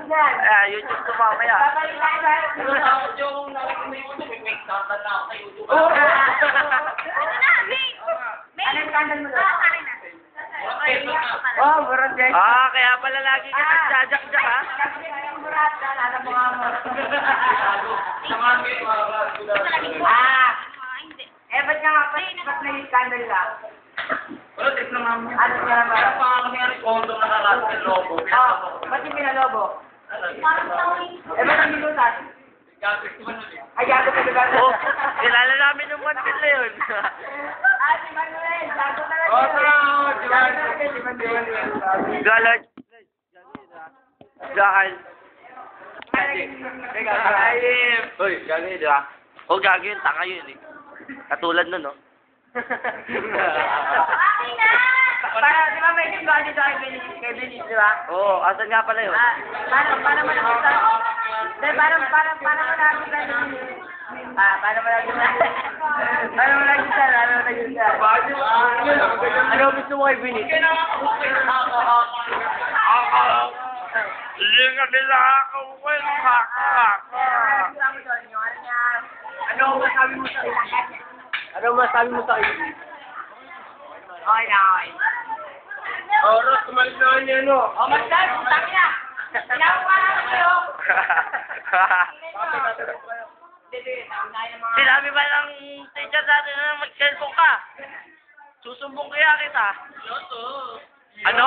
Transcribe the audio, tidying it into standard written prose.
YouTube yan. YouTube to mamaya. Babalik tayo sa YouTube. Yung nakikita mo YouTube, may example na ako sa YouTube. Oo. Ano na, May? May? Anong scandal mo doon? Sa akin na. Oh, burat din. Kaya pala lagi ka nagjajak-jak, ha? Kasi yung burat, nalala mo nga mo. Samahan mo yung mga Hindi. Ba't nga nga, ba't may scandal ka? Wala, trip lang namin. Ano nga ba? Kaya pa kami ang respondo na nakalat ng logo. Ba't yung pinalobo? Parang tawin. Ba't ang nilutas? Gagawin ko na yun. Ay, gago ka diba? Kilala namin yung Mantil na yun. Si Manuel, gago ka na. Si Manuel. Galad. Dahil. Uy, gagawin, di ba? Gagawin, tanga yun eh. Katulad nun, no? Akin na! Para, di ba may tinggal dito kay Benis, di ba? Asan nga pala yun? Paano mo nakita? Hindi, paano mo nakita ni Benis? Paano mo nakita? Paano mo nakita? Ano gusto mo kay Benis? Hindi ka nila ako, Ano masabi mo sa akin? Ano masabi mo sa akin? Okay na, okay. Oras, kumalis na niya, no? Masal, putang ina! Pinakuha na kayo! Sinabi ba ng teacher natin na mag-cellphone ka? Susumbong kaya kita. Ano?